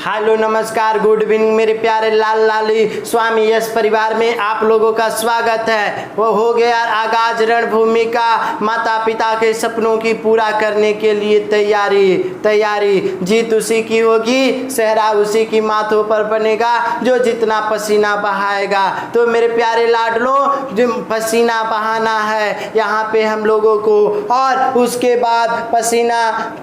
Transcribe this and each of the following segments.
Hello नमस्कार good evening मेरे प्यारे लाल लाली स्वामी यश परिवार में आप लोगों का स्वागत है। वो हो गया आगाज रणभूमि का माता पिता के सपनों की पूरा करने के लिए तैयारी जीत उसी की होगी, सहरा उसी की माथों पर बनेगा जो जितना पसीना बहाएगा। तो मेरे प्यारे लाडलों, जो पसीना बहाना है यहाँ पे हम लोगों को, और उसके बाद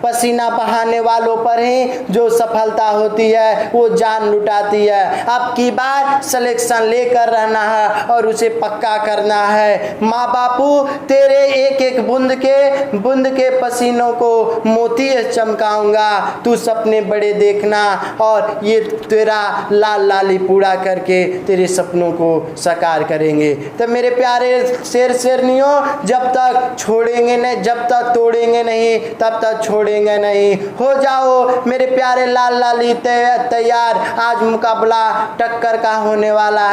पसीना बहाने वालों पर ही जो सफलता होती है वो जान लुटाती है। अब की बार सिलेक्शन लेकर रहना है और उसे पक्का करना है। माँ बापू तेरे एक एक बूंद के पसीनों को मोती चमकाऊंगा, तू सपने बड़े देखना और ये तेरा लाल लाली पूरा करके तेरे सपनों को साकार करेंगे। तो मेरे प्यारे शेर शेरनियों, जब तक छोड़ेंगे नहीं, जब तक तोड़ेंगे नहीं तब तक छोड़ेंगे नहीं। हो जाओ मेरे प्यारे लाल लाली तैयार, आज मुकाबला टक्कर का होने वाला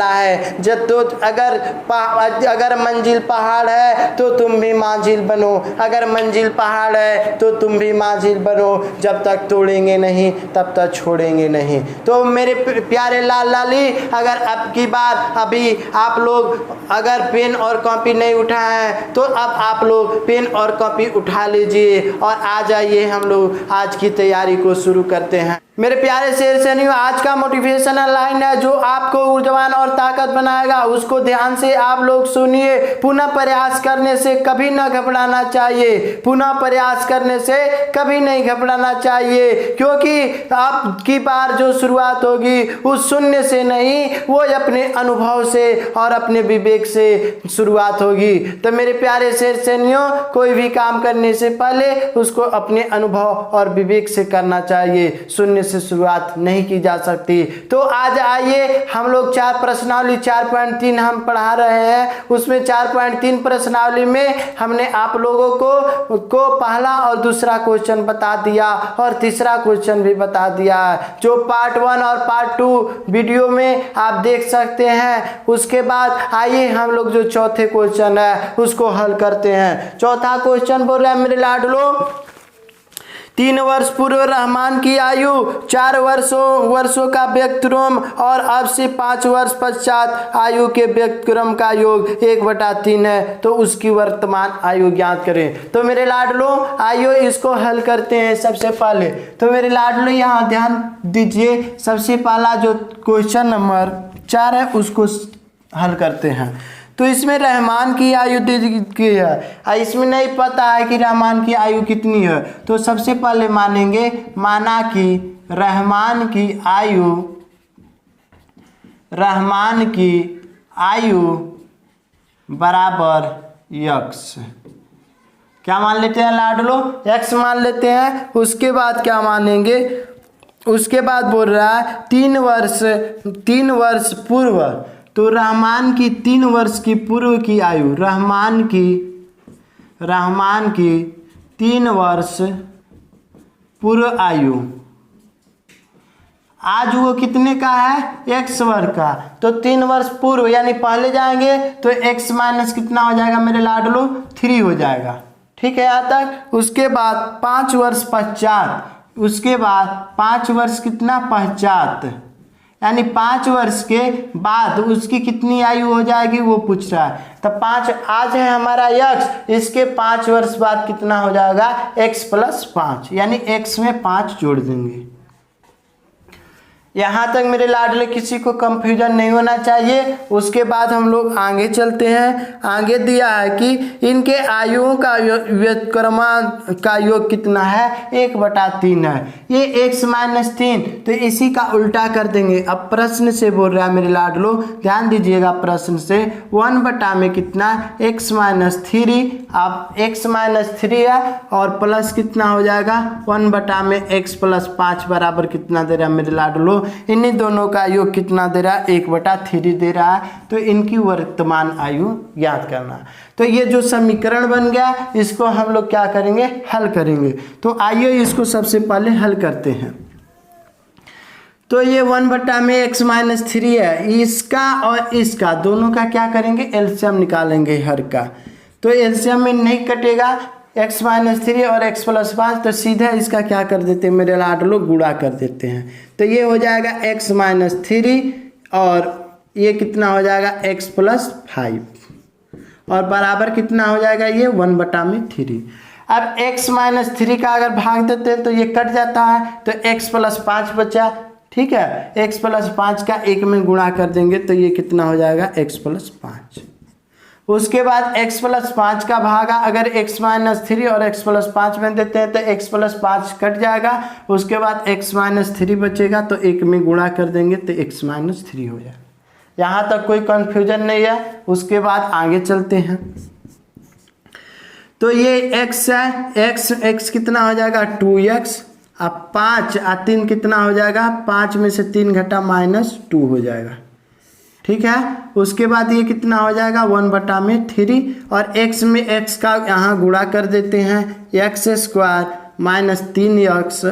है। जब तो अगर मंजिल पहाड़ है तो तुम भी मंजिल बनो, अगर मंजिल पहाड़ है तो तुम भी मंजिल बनो। जब तक तोड़ेंगे नहीं तब तक छोड़ेंगे नहीं। तो मेरे प्यारे लाल लाली, अगर अब की बार अभी आप लोग अगर पेन और कॉपी नहीं उठाए हैं तो अब आप लोग पेन और कॉपी उठा लीजिए और आ जाइए, हम लोग आज की तैयारी को शुरू करते हैं। मेरे प्यारे शेर सैनियों, आज का मोटिवेशनल लाइन है जो आपको ऊर्जावान और ताकत बनाएगा, उसको ध्यान से आप लोग सुनिए। पुनः प्रयास करने से कभी न घबराना चाहिए, पुनः प्रयास करने से कभी नहीं घबराना चाहिए, क्योंकि आपकी बार जो शुरुआत होगी उस शून्य से नहीं, वो अपने अनुभव से और अपने विवेक से शुरुआत होगी। तो मेरे प्यारे शेर सैनियों, कोई भी काम करने से पहले उसको अपने अनुभव और विवेक से करना चाहिए, शून्य से शुरुआत नहीं की जा सकती। तो आज आइए, हम लोग 4 प्रश्नावली 4.3 हम पढ़ा रहे हैं, उसमें 4.3 प्रश्नावली में हमने आप लोगों को पहला और दूसरा क्वेश्चन बता दिया और तीसरा क्वेश्चन भी बता दिया, जो पार्ट 1 और पार्ट 2 वीडियो में आप देख सकते हैं। उसके बाद आइए हम लोग जो चौथे क्वेश्चन है उसको हल करते हैं। चौथा क्वेश्चन बोल रहा है मेरे लाडलो, 3 वर्ष पूर्व रहमान की आयु 4 वर्षों का व्यक्तिक्रम और अब से 5 वर्ष पश्चात आयु के व्यक्तिक्रम का योग 1/3 है, तो उसकी वर्तमान आयु ज्ञात करें। तो मेरे लाडलो आइए इसको हल करते हैं। सबसे पहले तो मेरे लाडलो यहाँ ध्यान दीजिए, सबसे पहला जो क्वेश्चन नंबर 4 है उसको हल करते हैं। तो इसमें रहमान की आयु की है, इसमें नहीं पता है कि रहमान की आयु कितनी है, तो सबसे पहले माना कि रहमान की आयु बराबर यक्स। क्या मान लेते हैं लाडलो? एक्स मान लेते हैं। उसके बाद क्या मानेंगे? उसके बाद बोल रहा है 3 वर्ष पूर्व, तो रहमान की 3 वर्ष की पूर्व की आयु, रहमान की 3 वर्ष पूर्व आयु आज वो कितने का है? x वर्ग का। तो 3 वर्ष पूर्व यानी पहले जाएंगे तो x माइनस कितना हो जाएगा मेरे लाडलो? 3 हो जाएगा। ठीक है यहाँ तक। उसके बाद 5 वर्ष पश्चात, उसके बाद 5 वर्ष कितना पश्चात, यानी 5 वर्ष के बाद उसकी कितनी आयु हो जाएगी वो पूछ रहा है। तो 5 आज है हमारा x, इसके 5 वर्ष बाद कितना हो जाएगा? x + 5, यानी x में 5 जोड़ देंगे। यहाँ तक मेरे लाडले किसी को कंफ्यूजन नहीं होना चाहिए। उसके बाद हम लोग आगे चलते हैं। आगे दिया है कि इनके आयुओं का व्युत्क्रम का योग कितना है? 1/3 है। ये x - 3, तो इसी का उल्टा कर देंगे। अब प्रश्न से बोल रहा है मेरे लाडलो, ध्यान दीजिएगा प्रश्न से। 1 में कितना? x - 3। अब x - 3 है और प्लस कितना हो जाएगा? 1 में x + 5 बराबर कितना दे रहा है मेरे लाडलो? इन्हीं दोनों का योग कितना दे रहा है? 1/3 दे रहा है। तो इनकी वर्तमान आयु ज्ञात करना। तो ये जो समीकरण बन गया, इसको हम लोग क्या करेंगे? हल करेंगे। तो आइए इसको सबसे पहले हल करते हैं। तो ये 1 में x - 3 है, इसका और इसका दोनों का क्या करेंगे? एलसीएम निकालेंगे हर का। तो एलसीएम में नहीं कटेगा, x माइनस 3 और x प्लस 5, तो सीधा इसका क्या कर देते हैं मेरे लाडलो, गुणा कर देते हैं। तो ये हो जाएगा x माइनस 3 और ये कितना हो जाएगा x प्लस 5 और बराबर कितना हो जाएगा ये 1/3। अब x माइनस 3 का अगर भाग देते हैं तो ये कट जाता है, तो x प्लस 5 बचा। ठीक है, x प्लस 5 का 1 में गुणा कर देंगे तो ये कितना हो जाएगा x प्लस 5। उसके बाद x प्लस 5 का भागा अगर x माइनस 3 और x प्लस 5 में देते हैं तो x प्लस 5 कट जाएगा। उसके बाद x माइनस 3 बचेगा तो 1 में गुणा कर देंगे तो x माइनस 3 हो जाएगा। यहाँ तक कोई कंफ्यूजन नहीं है। उसके बाद आगे चलते हैं। तो ये x है, x कितना हो जाएगा 2x। अब 5 और 3 कितना हो जाएगा, 5 में से 3 घटा -2 हो जाएगा। ठीक है, उसके बाद ये कितना हो जाएगा 1/3 और x में x का यहाँ गुणा कर देते हैं, x² माइनस 3x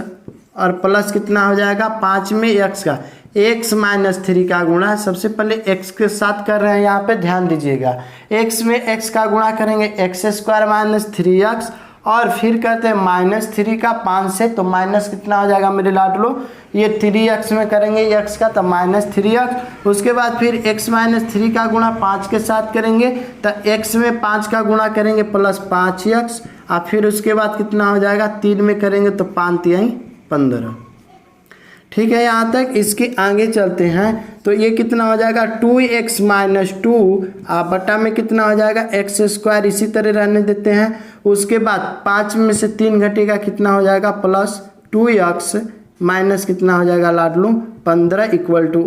और प्लस कितना हो जाएगा 5 में x का x माइनस 3 का गुणा। सबसे पहले x के साथ कर रहे हैं, यहाँ पे ध्यान दीजिएगा। x में x का गुणा करेंगे x² माइनस 3x और फिर करते हैं -3 का 5 से, तो माइनस कितना हो जाएगा मेरे लाडलो, ये 3x में करेंगे x का तो -3x। उसके बाद फिर x माइनस 3 का गुणा 5 के साथ करेंगे तो x में 5 का गुणा करेंगे प्लस 5x और फिर उसके बाद कितना हो जाएगा 3 में करेंगे तो 5 × 15। ठीक है, यहाँ तक। इसके आगे चलते हैं तो ये कितना हो जाएगा 2x माइनस 2 बटा में कितना हो जाएगा x², इसी तरह रहने देते हैं। उसके बाद 5 में से 3 घटेगा कितना हो जाएगा प्लस 2x माइनस कितना हो जाएगा लाडलू 15 =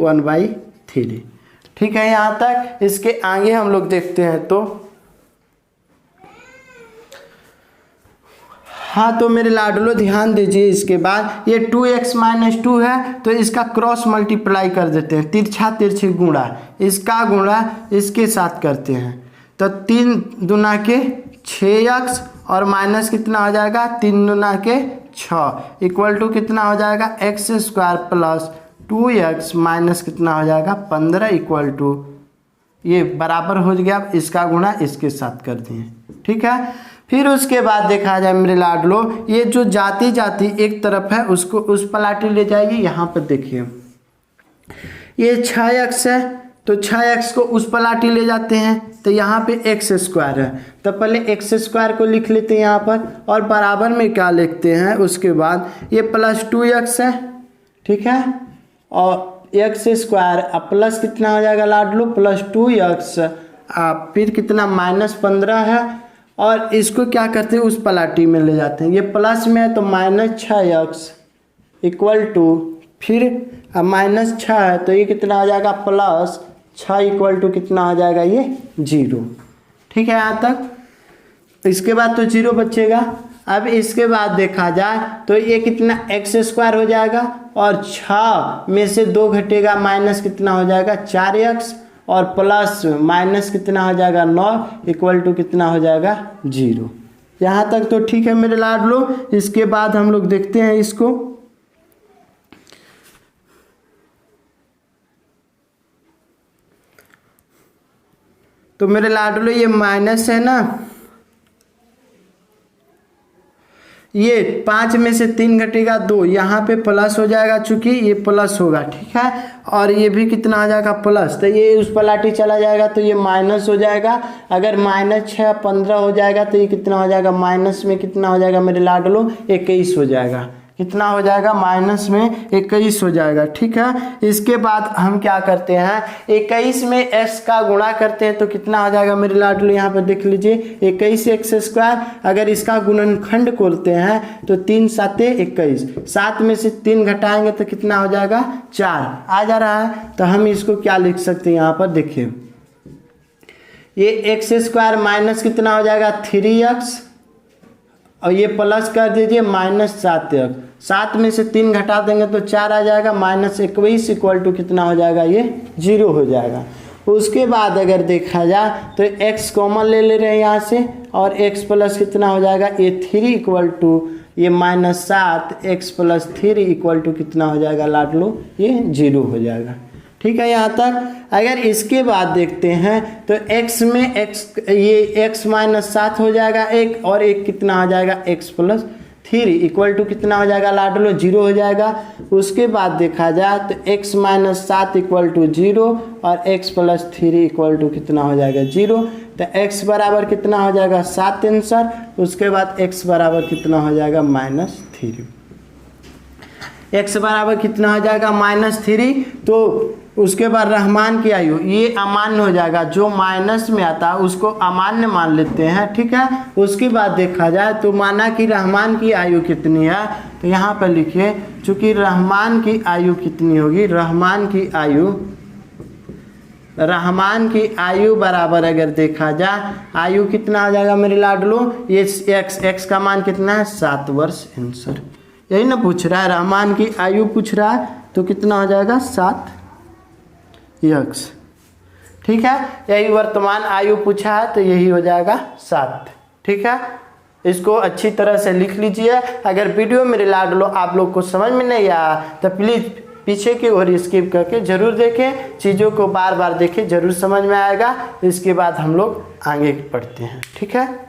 1/3। ठीक है, यहाँ तक। इसके आगे हम लोग देखते हैं तो हाँ, तो मेरे लाडलो ध्यान दीजिए। इसके बाद ये 2x माइनस 2 है तो इसका क्रॉस मल्टीप्लाई कर देते हैं, तिरछा तिरछी गुणा, इसका गुणा इसके साथ करते हैं तो 3 दूना के 6x और माइनस कितना हो जाएगा 3 दूना के 6 = कितना हो जाएगा x² प्लस 2x माइनस कितना हो जाएगा 15 = ये बराबर हो गया। अब इसका गुणा इसके साथ कर दिए। ठीक है, फिर उसके बाद देखा जाए मेरे लाडलो, ये जो जाती जाती एक तरफ है उसको उस पलाटी ले जाइए। यहाँ पर देखिए ये 6x है तो 6x को उस पलाटी ले जाते हैं तो यहाँ पे x² है तो पहले x² को लिख लेते हैं यहाँ पर और बराबर में क्या लिखते हैं, उसके बाद ये प्लस 2x है। ठीक है, और x² प्लस कितना हो जाएगा लाडलो प्लस 2x फिर कितना -15 है और इसको क्या करते हैं उस पलाटी में ले जाते हैं। ये प्लस में है तो -6x = फिर -6 है तो ये कितना हो जाएगा प्लस 6 = कितना हो जाएगा ये 0। ठीक है, यहाँ तक। इसके बाद तो 0 बचेगा। अब इसके बाद देखा जाए तो ये कितना x² हो जाएगा और 6 में से 2 घटेगा माइनस कितना हो जाएगा 4x और प्लस माइनस कितना हो जाएगा 9 = कितना हो जाएगा 0। यहाँ तक तो ठीक है मेरे लाडलो। इसके बाद हम लोग देखते हैं इसको। तो मेरे लाडलो ये माइनस है ना, ये 5 में से 3 घटेगा 2, यहाँ पे प्लस हो जाएगा चूंकि ये प्लस होगा। ठीक है, और ये भी कितना आ जाएगा प्लस, तो ये उस पलाटी चला जाएगा तो ये माइनस हो जाएगा। अगर -6 15 हो जाएगा तो ये कितना हो जाएगा माइनस में कितना हो जाएगा मेरे लाडलो 21 हो जाएगा। कितना हो जाएगा माइनस में 21 हो जाएगा। ठीक है, इसके बाद हम क्या करते हैं 21 में x का गुणा करते हैं तो कितना हो जाएगा मेरे लाडलो, यहाँ पर देख लीजिए 21x²। अगर इसका गुणनखंड करते हैं तो 3 × 7 = 21, 7 में से 3 घटाएंगे तो कितना हो जाएगा 4 आ जा रहा है। तो हम इसको क्या लिख सकते हैं, यहाँ पर देखिए ये x² माइनस कितना हो जाएगा 3x और ये प्लस कर दीजिए -7x, 7 में से 3 घटा देंगे तो 4 आ जाएगा, -21 = कितना हो जाएगा ये 0 हो जाएगा। उसके बाद अगर देखा जाए तो x कॉमन ले रहे हैं यहाँ से और x प्लस कितना हो जाएगा ये 3 = ये -7 x + 3 = कितना हो जाएगा लाडलो ये 0 हो जाएगा। ठीक है यहाँ तक। अगर इसके बाद देखते हैं तो x में ये x माइनस 7 हो जाएगा एक, और एक कितना हो जाएगा x प्लस 3 इक्वल टू कितना हो जाएगा लाडलो 0 हो जाएगा। उसके बाद देखा जाए तो x माइनस 7 इक्वल टू 0 और x प्लस 3 इक्वल टू कितना हो जाएगा 0। तो x बराबर कितना हो जाएगा 7 आंसर। उसके बाद x बराबर कितना हो जाएगा -3, x बराबर कितना हो जाएगा -3। तो उसके बाद रहमान की आयु ये अमान्य हो जाएगा, जो माइनस में आता है उसको अमान्य मान लेते हैं, ठीक है। उसके बाद देखा जाए तो माना कि रहमान की आयु कितनी है, तो यहाँ पर लिखिए चूंकि रहमान की आयु कितनी होगी, रहमान की आयु बराबर अगर देखा जाए आयु कितना आ जाएगा मेरे लाडलो, ये x का मान कितना है 7 वर्ष आंसर। यही ना पूछ रहा है, रहमान की आयु पूछ रहा है तो कितना हो जाएगा 7 x, ठीक है। यही वर्तमान आयु पूछा है तो यही हो जाएगा 7, ठीक है। इसको अच्छी तरह से लिख लीजिए। अगर वीडियो मेरे लाडलो आप लोग को समझ में नहीं आया तो प्लीज़ पीछे की ओर स्किप करके ज़रूर देखें, चीज़ों को बार बार देखें, ज़रूर समझ में आएगा। इसके बाद हम लोग आगे पढ़ते हैं, ठीक है।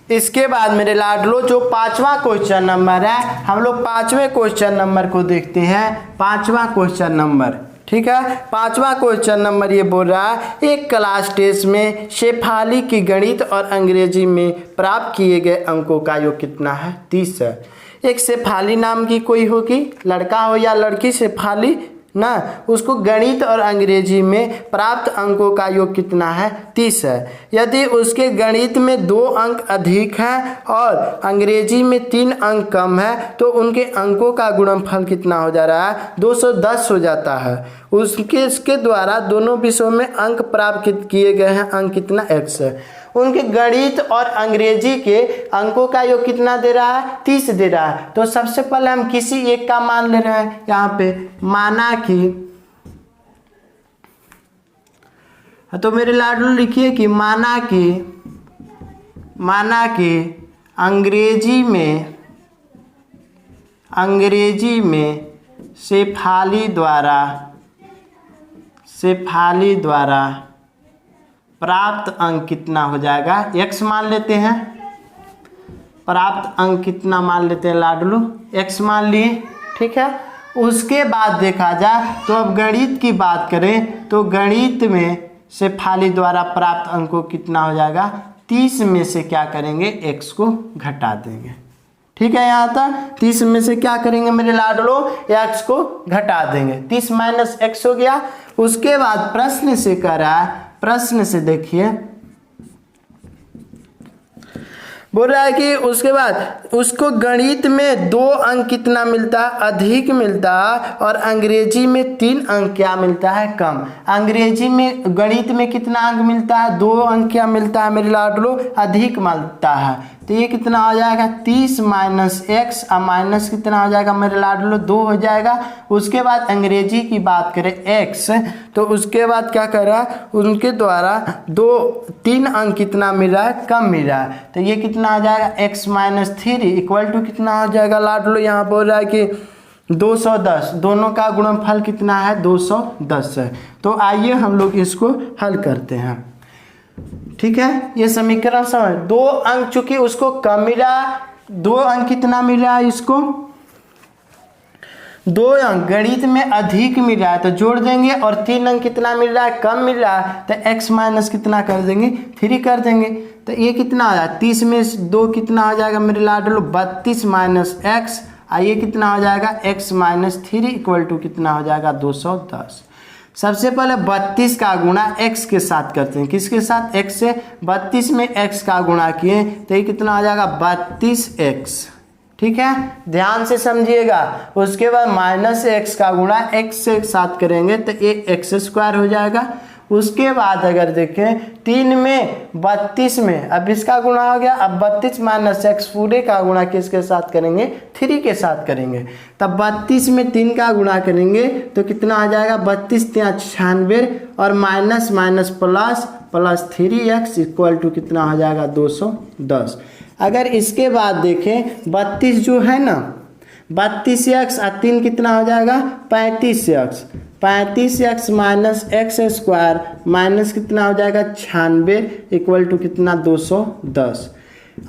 इसके बाद मेरे लाडलो जो 5वां क्वेश्चन नंबर है, हम लोग 5वें क्वेश्चन नंबर को देखते हैं। 5वां क्वेश्चन नंबर, ठीक है। 5वां क्वेश्चन नंबर ये बोल रहा है एक क्लास टेस्ट में शेफाली की गणित और अंग्रेजी में प्राप्त किए गए अंकों का योग कितना है 30 है। एक शेफाली नाम की कोई होगी, लड़का हो या लड़की, शेफाली ना, उसको गणित और अंग्रेजी में प्राप्त अंकों का योग कितना है 30 है। यदि उसके गणित में 2 अंक अधिक हैं और अंग्रेजी में 3 अंक कम है तो उनके अंकों का गुणनफल कितना हो जा रहा है 210 हो जाता है। इसके द्वारा दोनों विषयों में अंक प्राप्त किए गए हैं, अंक कितना x है। उनके गणित और अंग्रेजी के अंकों का योग कितना दे रहा है 30 दे रहा है। तो सबसे पहले हम किसी एक का मान ले रहे हैं, यहाँ पे माना कि, तो मेरे लाडलो लिखिए कि माना कि अंग्रेजी में शेफाली द्वारा प्राप्त अंक कितना हो जाएगा x मान लेते हैं। प्राप्त अंक कितना मान लेते हैं लाडलो, x मान लिए, ठीक है। उसके बाद देखा जाए तो अब गणित की बात करें तो गणित में शेफाली द्वारा प्राप्त अंकों कितना हो जाएगा 30 में से क्या करेंगे x को घटा देंगे, ठीक है। यहाँ तक 30 में से क्या करेंगे मेरे लाडलो, x को घटा देंगे, 30 माइनस x हो गया। उसके बाद प्रश्न से कर रहा है, प्रश्न से देखिए बोल रहा है कि उसके बाद उसको गणित में 2 अंक कितना मिलता है अधिक मिलता है और अंग्रेजी में 3 अंक क्या मिलता है कम। अंग्रेजी में गणित में कितना अंक मिलता है 2 अंक क्या मिलता है मेरे लाडलो अधिक मिलता है। तो ये कितना हो जाएगा 30 माइनस x और माइनस कितना हो जाएगा मेरे लाडलो 2 हो जाएगा। उसके बाद अंग्रेजी की बात करें x, तो उसके बाद क्या कर रहा है उनके द्वारा 3 अंक कितना मिल रहा है कम मिल रहा है। तो ये कितना आ जाएगा x माइनस 3 इक्वल टू कितना हो जाएगा लाडलो, यहाँ बोल रहा है कि 210, दोनों का गुणनफल कितना है 210 है। तो आइए हम लोग इसको हल करते हैं, ठीक है। ये समीकरण समझ 2 अंक चूंकि उसको कम मिला, 2 अंक कितना मिला इसको 2 अंक गणित में अधिक मिल रहा है तो जोड़ देंगे, और 3 अंक कितना मिल रहा है, कम मिल रहा है, तो x माइनस कितना कर देंगे, 3 कर देंगे। तो ये कितना आ जाएगा, 30 में 2 कितना हो जाएगा मेरे लाडलो, 32 माइनस एक्स, ये कितना हो जाएगा, x माइनस 3 इक्वल टू कितना हो जाएगा, 210। सबसे पहले 32 का गुणा x के साथ करते हैं, किसके साथ, x से। 32 में x का गुणा किए तो ये कितना हो जाएगा, 32x। ठीक है, ध्यान से समझिएगा। उसके बाद माइनस x का गुणा x से साथ करेंगे तो ये x² हो जाएगा। उसके बाद अगर देखें 3 में 32 में, अब इसका गुणा हो गया, अब 32 माइनस x पूरे का गुणा किसके साथ करेंगे, 3 के साथ करेंगे। तब 32 में 3 का गुणा करेंगे तो कितना आ जाएगा, 32 × 96, और minus minus plus plus 3x equal to कितना हो जाएगा, 210। अगर इसके बाद देखें 32 जो है ना, 32x और 3 कितना हो जाएगा, 35x। 35x minus x² minus कितना हो जाएगा, 96 इक्वल टू कितना, 210।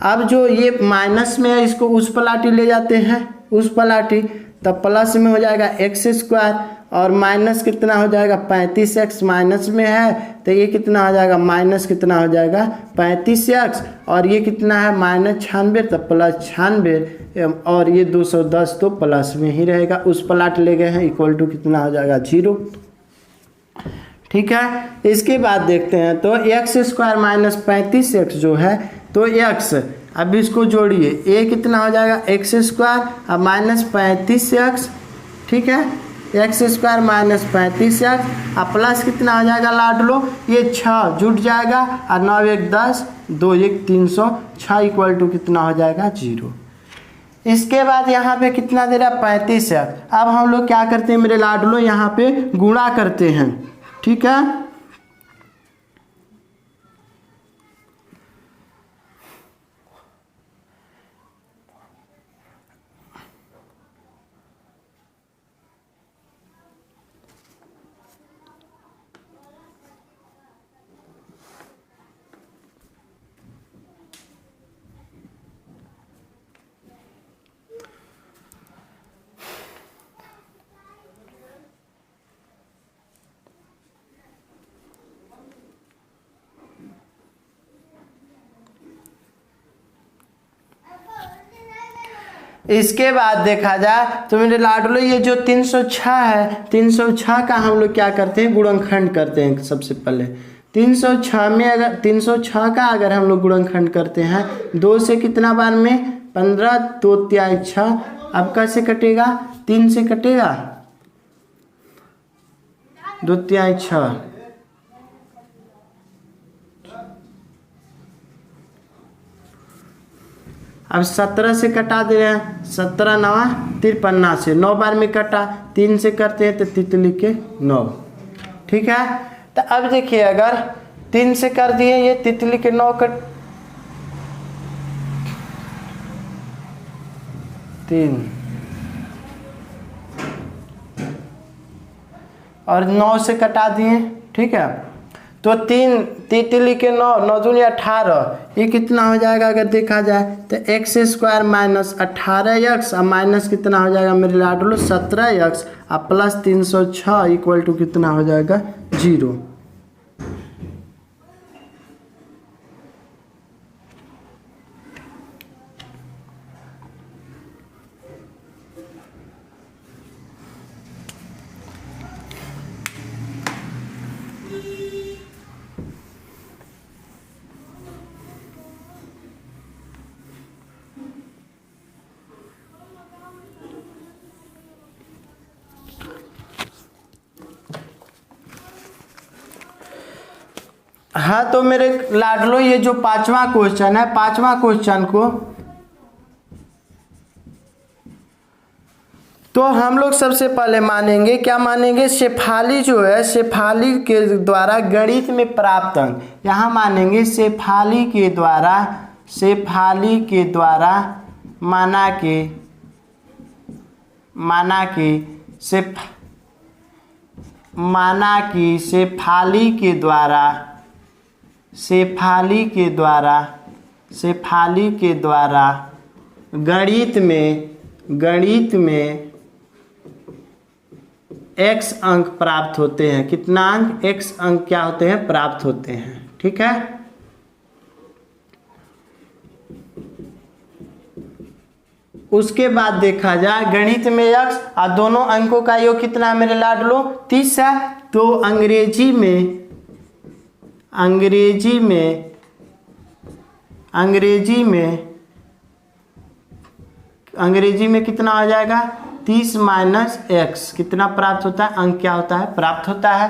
अब जो ये माइनस में है इसको उस पलाटी ले जाते हैं, उस पलाटी, तब प्लस में हो जाएगा x², और माइनस कितना हो जाएगा, 35x माइनस में है तो ये कितना हो जाएगा, माइनस कितना हो जाएगा, 35x, और ये कितना है माइनस 96, तो प्लस 96, और ये 210 तो प्लस में ही रहेगा, उस पलाट ले गए हैं, इक्वल टू कितना हो जाएगा, 0। ठीक है, इसके बाद देखते हैं तो x² माइनस 35x जो है तो x, अब इसको जोड़िए, ये कितना हो जाएगा, x² और माइनस 35x। ठीक है, x² माइनस 35x और प्लस कितना हो जाएगा लाडलो, ये 6 जुट जाएगा, और 9 1 10, 2 1 306 इक्वल टू कितना हो जाएगा, 0। इसके बाद यहाँ पे कितना दे रहा है, 35x। अब हम लोग क्या करते हैं मेरे लाडलो, यहाँ पे गुणा करते हैं। ठीक है, इसके बाद देखा जाए तो मेरे लाडलो ये जो 306 है, 306 का हम लोग क्या करते हैं, गुणनखंड करते हैं। सबसे पहले 306 में अगर 306 का अगर हम लोग गुणनखंड करते हैं 2 से कितना बार में, 15, 2 तिहाई 6। अब कैसे कटेगा, 3 से कटेगा, 2 तिहाई 6, अब 17 से कटा दे रहे हैं, 17 9 53 से 9 बार में कटा, 3 से करते हैं तो तितली के 9। ठीक है, तो अब देखिए अगर 3 से कर दिए, ये तितली के 9 कट 3, और 9 से कटा दिए। ठीक है, तो 3 तितली के 9, 9 दूनी 18, ये कितना हो जाएगा अगर देखा जाए तो x² माइनस 18x, और माइनस कितना हो जाएगा मेरे लाडलो 17x, और प्लस 306 इक्वल टू कितना हो जाएगा, 0। हाँ, तो मेरे लाडलो ये जो 5वां क्वेश्चन है, 5वां क्वेश्चन को तो हम लोग सबसे पहले मानेंगे, क्या मानेंगे, शेफाली जो है, शेफाली के द्वारा गणित में प्राप्त अंक, यहाँ मानेंगे शेफाली के द्वारा माना कि शेफाली के द्वारा गणित में x अंक प्राप्त होते हैं। कितना अंक? x अंक क्या होते हैं? प्राप्त होते हैं। ठीक है, उसके बाद देखा जाए गणित में x और दोनों अंकों का योग कितना मेरे लाडलो? 30 है। तो अंग्रेजी में कितना हो जाएगा? 30 माइनस x कितना प्राप्त होता है? अंक क्या होता है? प्राप्त होता है।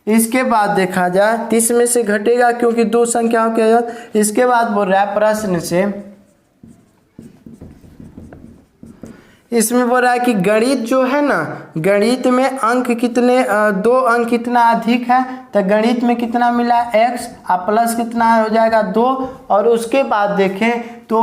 इसके बाद देखा जाए 30 में से घटेगा क्योंकि दो संख्याओं के योग। इसके बाद बोल रहा है प्रश्न से, इसमें बोल रहा है कि गणित जो है ना, गणित में अंक कितने, दो अंक कितना अधिक है? तो गणित में कितना मिला? x और प्लस कितना हो जाएगा? 2। और उसके बाद देखें तो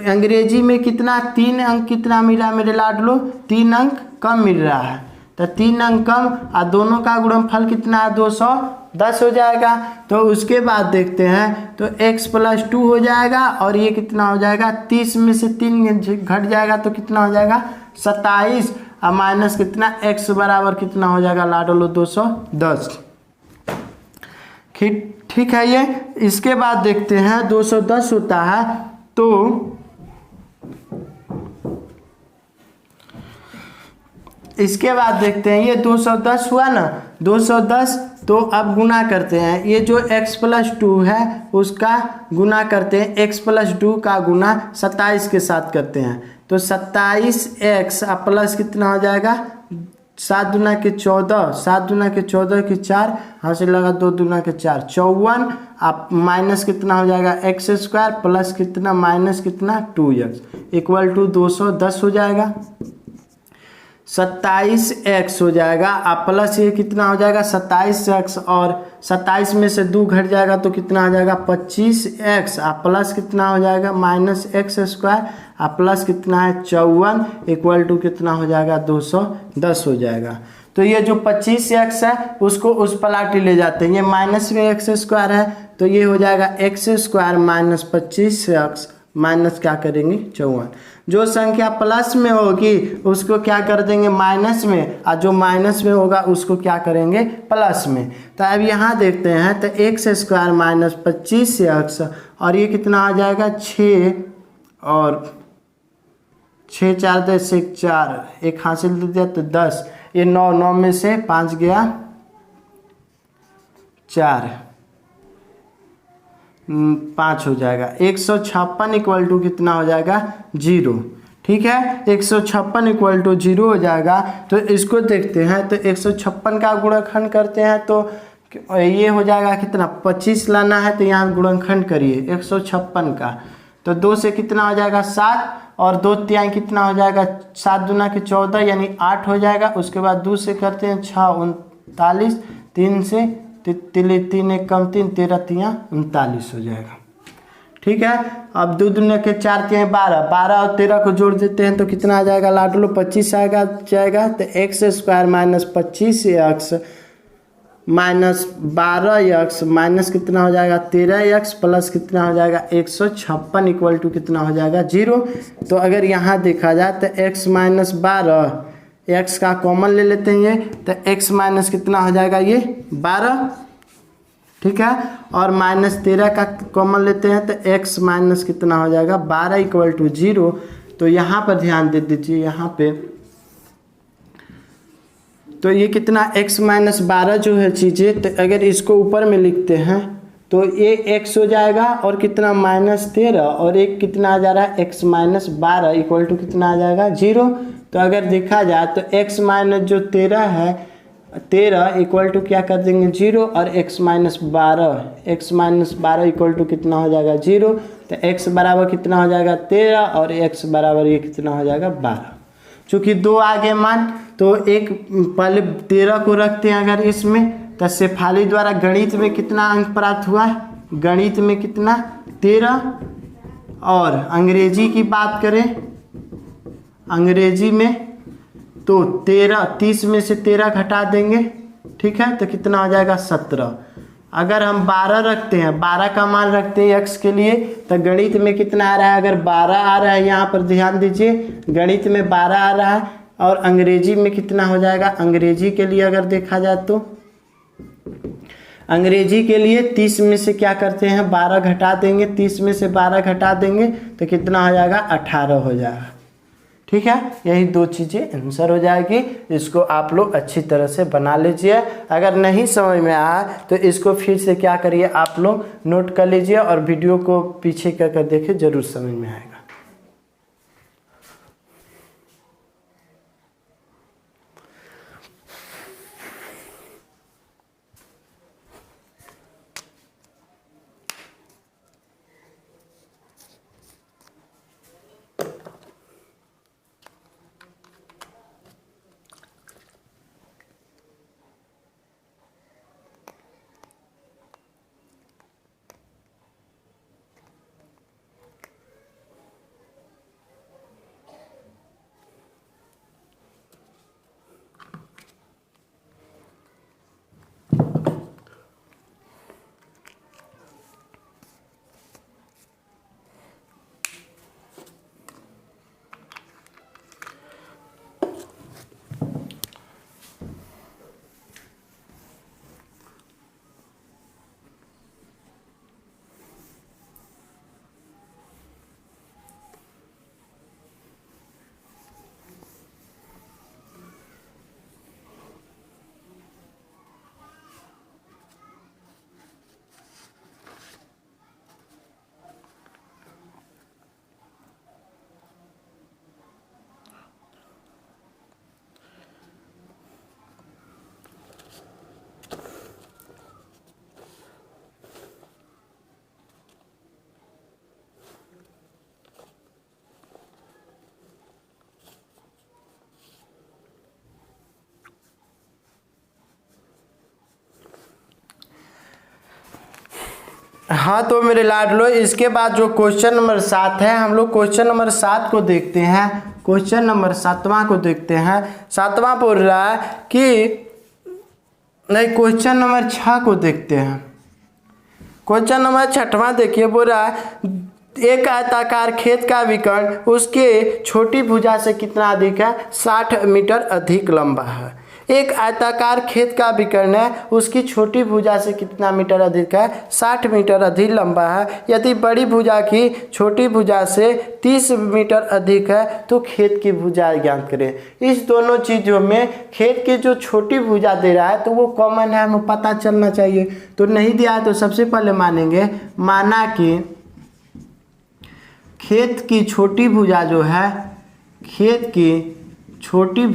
अंग्रेजी में कितना? 3 अंक कितना मिला मेरे लाडलो? 3 अंक कम मिल रहा है। तो 3 अंक कम और दोनों का गुणनफल कितना है? 210 हो जाएगा। तो उसके बाद देखते हैं तो x + 2 हो जाएगा और ये कितना हो जाएगा? 30 में से 3 घट जाएगा तो कितना हो जाएगा? 27 और माइनस कितना? x बराबर कितना हो जाएगा लाडलो? 210। ठीक है ये। इसके बाद देखते हैं 210 होता है तो इसके बाद देखते हैं ये 210 हुआ ना, 210 तो अब गुना करते हैं। ये जो x + 2 है उसका गुना करते हैं, x + 2 का गुना 27 के साथ करते हैं। तो 27x प्लस कितना हो जाएगा? 7 दूना के 14, 7 दूना के 14 की 4, हासिल लगा 2 दूना के 4, 54। आप माइनस कितना हो जाएगा? x² प्लस कितना? माइनस कितना? 2x इक्वल टू 210 हो जाएगा। 27x हो जाएगा आप प्लस ये कितना हो जाएगा? 27x और 27 में से 2 घट जाएगा तो कितना हो जाएगा? 25x आप प्लस कितना हो जाएगा? माइनस x² आप प्लस कितना है? 54 इक्वल टू कितना हो जाएगा? 210 हो जाएगा। तो ये जो 25x है उसको उस पलाटी ले जाते हैं, ये माइनस में x² है तो ये हो जाएगा x² माइनस 25x माइनस क्या करेंगे? 54। जो संख्या प्लस में होगी उसको क्या कर देंगे? माइनस में, और जो माइनस में होगा उसको क्या करेंगे? प्लस में। तो अब यहाँ देखते हैं तो x² माइनस 25x और ये कितना आ जाएगा? 6 और 6 4 10 1 4, एक हासिल दे दिया तो 10, ये 9, 9 में से 5 गया 4, 5 हो जाएगा। 156 इक्वल टू कितना हो जाएगा? 0। ठीक है, 156 इक्वल टू 0 हो जाएगा। तो इसको देखते हैं तो 156 का गुणनखंड करते हैं तो ये हो जाएगा कितना? 25 लाना है तो यहाँ गुणनखंड करिए 156 का। तो 2 से कितना हो जाएगा? 7 और 2 तिहाई कितना हो जाएगा? 7 दूना के 14 यानी 8 हो जाएगा। उसके बाद 2 से करते हैं 6 39, 3 से 3 1 कम 3, 13 तिया 39 हो जाएगा। ठीक है, अब 2 दूना के 4 तिहाई 12, 12 और 13 को जोड़ देते हैं तो कितना आ जाएगा लाडलो? 25 आएगा जाएगा। तो x² minus 25x minus 12x minus कितना हो जाएगा? 13x प्लस कितना हो जाएगा? 156 इक्वल टू कितना हो जाएगा? 0। तो अगर यहाँ देखा जाए तो x माइनस 12, x का कॉमन ले लेते हैं ये, तो x माइनस कितना हो जाएगा? ये 12। ठीक है, और माइनस 13 का कॉमन लेते हैं तो x माइनस कितना हो जाएगा? 12 इक्वल टू 0। तो यहाँ पर ध्यान दे दीजिए, यहाँ पे तो ये कितना x माइनस 12 जो है चीज़ें, तो अगर इसको ऊपर में लिखते हैं तो ये x हो जाएगा और कितना? माइनस 13 और एक कितना आ जा रहा है? x माइनस 12 इक्वल टू कितना आ जाएगा? 0। तो अगर देखा जाए तो x माइनस जो 13 है, 13 इक्वल टू क्या कर देंगे? 0 और x माइनस 12 इक्वल टू कितना हो जाएगा? 0। तो x बराबर कितना हो जाएगा? 13 और x बराबर ये कितना हो जाएगा? 12। चूँकि 2 आगे मान तो एक पहले 13 को रखते हैं अगर इसमें, तो शेफाली द्वारा गणित में कितना अंक प्राप्त हुआ है? गणित में कितना? 13। और अंग्रेजी की बात करें, अंग्रेजी में तो 13, 30 में से 13 घटा देंगे। ठीक है, तो कितना हो जाएगा? 17। अगर हम 12 रखते हैं, 12 का मान रखते हैं x के लिए, तो गणित में कितना आ रहा है? अगर 12 आ रहा है, यहाँ पर ध्यान दीजिए, गणित में 12 आ रहा है और अंग्रेजी में कितना हो जाएगा। अंग्रेजी के लिए अगर देखा जाए तो अंग्रेजी के लिए 30 में से क्या करते हैं 12 घटा देंगे, 30 में से 12 घटा देंगे तो कितना हो जाएगा 18 हो जाएगा। ठीक है, यही दो चीज़ें आंसर हो जाएगी। इसको आप लोग अच्छी तरह से बना लीजिए। अगर नहीं समझ में आया तो इसको फिर से क्या करिए आप लोग नोट कर लीजिए और वीडियो को पीछे कर देखिए, जरूर समझ में आएगा। हाँ तो मेरे लाडलो, इसके बाद जो क्वेश्चन नंबर 7 है, हम लोग क्वेश्चन नंबर 7 को देखते हैं। क्वेश्चन नंबर 7वां को देखते हैं। 7वां बोल रहा है कि नहीं, क्वेश्चन नंबर 6 को देखते हैं। क्वेश्चन नंबर 6वां देखिए, बोल रहा है एक आयताकार खेत का विकर्ण उसके छोटी भुजा से कितना अधिक है, 60 मीटर अधिक लंबा है। एक आयताकार खेत का विकर्ण है, उसकी छोटी भुजा से कितना मीटर अधिक है, 60 मीटर अधिक लंबा है। यदि बड़ी भुजा की छोटी भुजा से 30 मीटर अधिक है तो खेत की भुजा ज्ञात करें। इस दोनों चीज़ों में खेत की जो छोटी भुजा दे रहा है तो वो कॉमन है, हमें पता चलना चाहिए। तो नहीं दिया है तो सबसे पहले मानेंगे, माना कि खेत की छोटी भुजा जो है, खेत की छोटी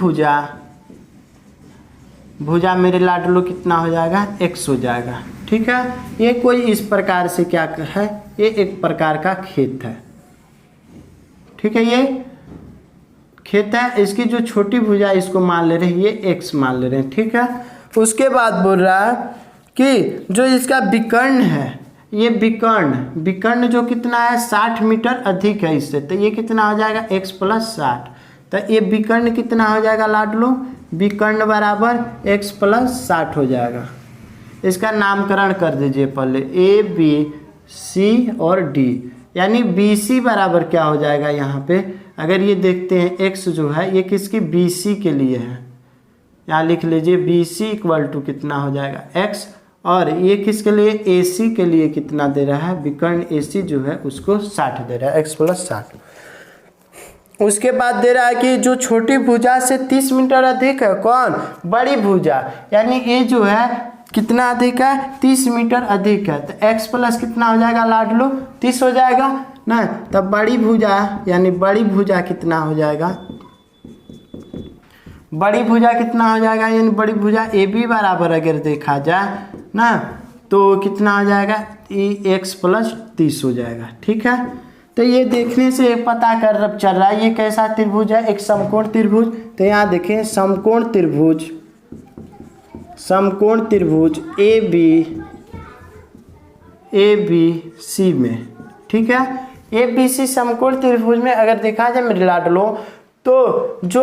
भुजा मेरे लाडलो कितना हो जाएगा, x हो जाएगा। ठीक है, ये कोई इस प्रकार से क्या है, ये एक प्रकार का खेत है। ठीक है, ये खेत है, इसकी जो छोटी भुजा इसको मान ले रहे हैं, ये x मान ले रहे हैं। ठीक है, उसके बाद बोल रहा है कि जो इसका विकर्ण है, ये विकर्ण जो कितना है, 60 मीटर अधिक है इससे, तो ये कितना हो जाएगा x + 60। तो ये विकर्ण कितना हो जाएगा लाडलो, विकर्ण बराबर x + 60 हो जाएगा। इसका नामकरण कर दीजिए पहले, A B C और D, यानी BC बराबर क्या हो जाएगा। यहाँ पे अगर ये देखते हैं x जो है ये किसकी, BC के लिए है। यहाँ लिख लीजिए BC = कितना हो जाएगा x, और ये किसके लिए, AC के लिए कितना दे रहा है, विकर्ण AC जो है उसको 60 दे रहा है, x + 60। उसके बाद दे रहा है कि जो छोटी भुजा से 30 मीटर अधिक है, कौन, बड़ी भुजा, यानी ये जो है कितना अधिक है, 30 मीटर अधिक है। तो x + कितना हो जाएगा लाडलो, 30 हो जाएगा ना। तब बड़ी भुजा, यानी बड़ी भुजा कितना हो जाएगा, बड़ी भुजा कितना हो जाएगा, यानी बड़ी भुजा AB बराबर अगर देखा जाए ना तो कितना हो जाएगा, x + 30 हो जाएगा। ठीक है, तो ये देखने से पता कर चल रहा है ये कैसा त्रिभुज है, एक समकोण त्रिभुज। तो यहाँ देखें समकोण त्रिभुज ABC में। ठीक है, ABC समकोण त्रिभुज में अगर देखा जाए मेरे लाडलो, तो जो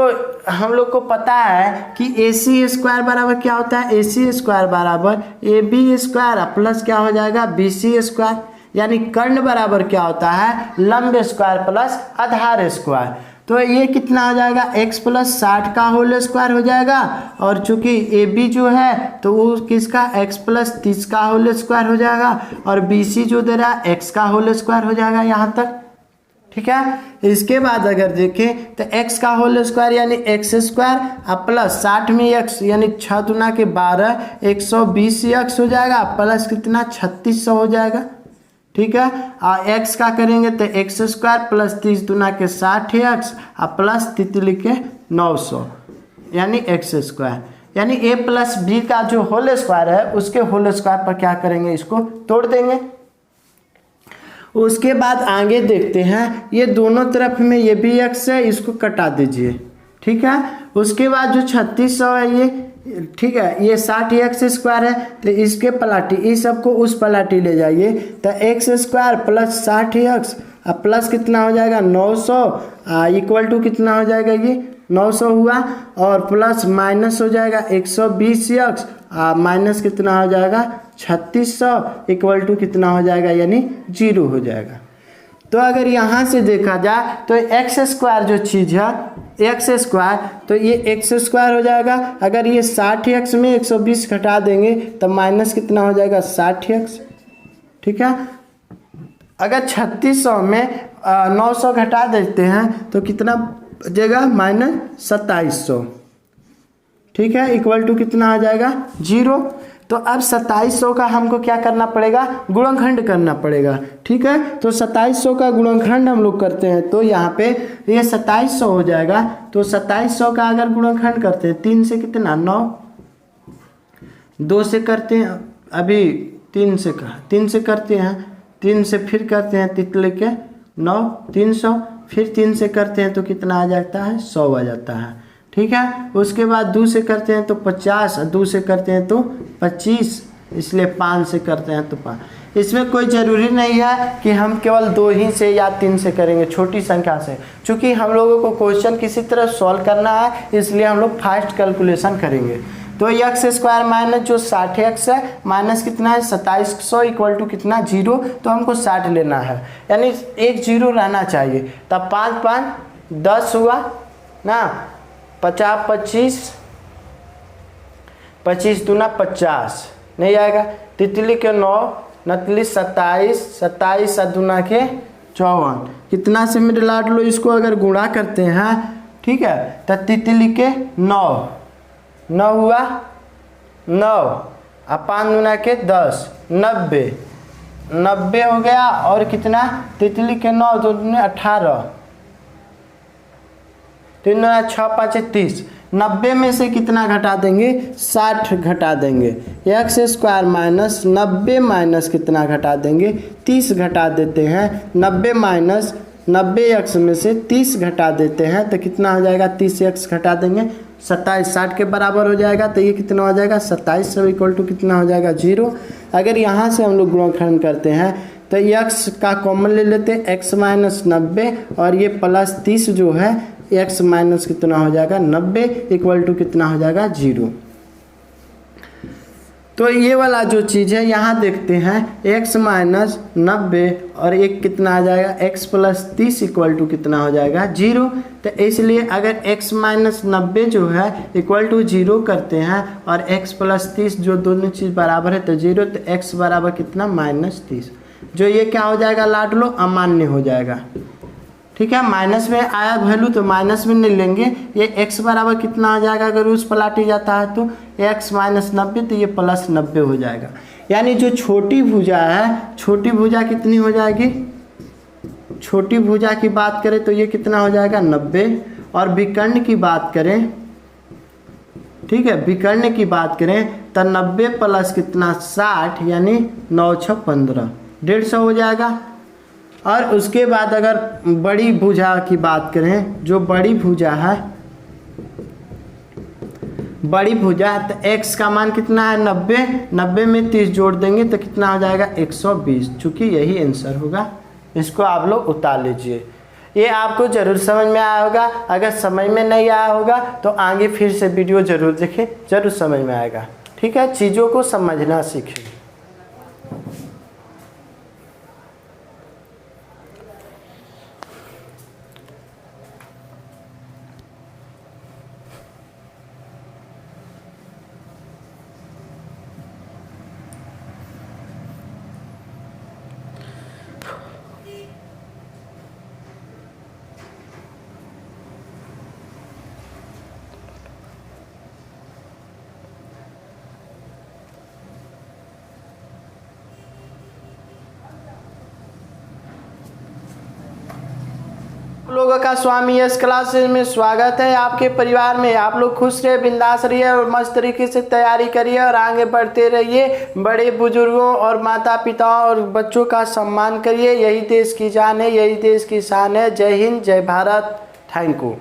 हम लोग को पता है कि AC² बराबर क्या होता है, AC² बराबर AB² प्लस क्या हो जाएगा, BC², यानी कर्ण बराबर क्या होता है, लंब स्क्वायर प्लस आधार स्क्वायर। तो ये कितना हो जाएगा, x प्लस 60 का होल स्क्वायर हो जाएगा। और चूंकि ए बी जो है तो वो किसका, x प्लस 30 का होल स्क्वायर हो जाएगा। और बी सी जो दे रहा है x का होल स्क्वायर हो जाएगा यहाँ तक। ठीक है, इसके बाद अगर देखें तो x का होल स्क्वायर यानी एक्स स्क्वायर अब प्लस 60 में x यानी 6 दूना के 12 120x हो जाएगा प्लस कितना 3600 हो जाएगा। ठीक है, और x का करेंगे तो एक्स स्क्वायर प्लस 30 दूना के 60x और प्लस तितली के 900 यानी एक्स स्क्वायर। यानी a प्लस बी का जो होल स्क्वायर है उसके होल स्क्वायर पर क्या करेंगे, इसको तोड़ देंगे। उसके बाद आगे देखते हैं, ये दोनों तरफ में ये भी x है, इसको कटा दीजिए। ठीक है, उसके बाद जो 3600 है ये, ठीक है, ये 60x स्क्वायर है तो इसके पलाटी, इस सबको उस पलाटी ले जाइए तो एक्स स्क्वायर प्लस 60x अब प्लस कितना हो जाएगा 900 इक्वल टू कितना हो जाएगा, ये 900 हुआ और प्लस माइनस हो जाएगा 120x माइनस कितना हो जाएगा 3600 इक्वल टू कितना हो जाएगा, यानी 0 हो जाएगा। तो अगर यहाँ से देखा जाए तो एक्स स्क्वायर जो चीज़ है एक्स स्क्वायर, तो ये एक्स स्क्वायर हो जाएगा। अगर ये 60x में 120 घटा देंगे तो माइनस कितना हो जाएगा 60x। ठीक है, अगर 3600 में 900 घटा देते हैं तो कितना बचेगा, माइनस 2700। ठीक है, इक्वल टू कितना आ जाएगा 0। तो अब 2700 का हमको क्या करना पड़ेगा, गुणनखंड करना पड़ेगा। ठीक है, तो 2700 का गुणनखंड हम लोग करते हैं तो यहाँ पे ये 2700 हो जाएगा। तो 2700 का अगर गुणनखंड करते हैं 3 से कितना 9, 2 से करते हैं, अभी 3 से करते हैं, 3 से फिर करते हैं तितली के 9 300, फिर 3 से करते हैं तो कितना आ जाता है 100 आ जाता है। ठीक है, उसके बाद 2 से करते हैं तो 50, 2 से करते हैं तो 25, इसलिए 5 से करते हैं तो 5। इसमें कोई ज़रूरी नहीं है कि हम केवल 2 ही से या 3 से करेंगे, छोटी संख्या से। चूँकि हम लोगों को क्वेश्चन किसी तरह सॉल्व करना है इसलिए हम लोग फास्ट कैलकुलेशन करेंगे। तो एक्स स्क्वायर माइनस जो 60x है माइनस कितना है 2700 इक्वल टू कितना 0, तो हमको 60 लेना है यानी एक 0 रहना चाहिए। तब 5 5 10 हुआ ना, 50 25, 25 दूना 50 नहीं आएगा, तितली के 9 नतली 27, 27 दूना के 54, कितना से मेरे लाड लो इसको अगर गुणा करते हैं। ठीक है, तो तितली के 9 हुआ 9 और 5 दूना के 10 90 हो गया। और कितना तितली के 9 2 दूने 18, 3 दूना 6 5 30, 90 में से कितना घटा देंगे 60 घटा देंगे। एक्स स्क्वायर माइनस 90 माइनस कितना घटा देंगे 30 घटा देते हैं। 90 माइनस 90x में से 30 घटा देते हैं तो कितना हो जाएगा 30x घटा देंगे 27, 60 के बराबर हो जाएगा। तो ये कितना हो जाएगा 27 सब इक्वल टू कितना हो जाएगा 0। अगर यहाँ से हम लोग गुणनखंड करते हैं तो x का कॉमन ले लेते हैं, x माइनस 90 और ये प्लस 30 जो है x माइनस कितना हो जाएगा 90 इक्वल टू कितना हो जाएगा 0। तो ये वाला जो चीज़ है यहाँ देखते हैं x माइनस 90 और एक कितना आ जाएगा x प्लस 30 इक्वल टू कितना हो जाएगा 0। तो इसलिए अगर x माइनस 90 जो है इक्वल टू 0 करते हैं और x प्लस 30 जो दोनों चीज़ बराबर है तो 0, तो x बराबर कितना माइनस 30, जो ये क्या हो जाएगा लाड लो अमान्य हो जाएगा। ठीक है, माइनस में आया वैल्यू तो माइनस में नहीं लेंगे। ये x बराबर कितना आ जाएगा अगर उस पलाटी जाता है तो x माइनस 90, तो ये प्लस 90 हो जाएगा। यानी जो छोटी भुजा है, छोटी भुजा कितनी हो जाएगी, छोटी भुजा की बात करें तो ये कितना हो जाएगा 90। और विकर्ण की बात करें, ठीक है, विकर्ण की बात करें तो 90 प्लस कितना 60 यानी 9 6 15, 150 हो जाएगा। और उसके बाद अगर बड़ी भुजा की बात करें, जो बड़ी भुजा है, बड़ी भुजा तो x का मान कितना है 90, 90 में 30 जोड़ देंगे तो कितना हो जाएगा 120। चूँकि यही आंसर होगा, इसको आप लोग उतार लीजिए। ये आपको ज़रूर समझ में आया होगा। अगर समझ में नहीं आया होगा तो आगे फिर से वीडियो ज़रूर देखें, ज़रूर समझ में आएगा। ठीक है, चीज़ों को समझना सीखें। लोगों का स्वामी यस क्लासेस में स्वागत है। आपके परिवार में आप लोग खुश रहिए, बिंदास रहिए और मस्त तरीके से तैयारी करिए और आगे बढ़ते रहिए। बड़े बुजुर्गों और माता पिता और बच्चों का सम्मान करिए। यही देश की जान है, यही देश की शान है। जय हिंद, जय भारत। Thank you.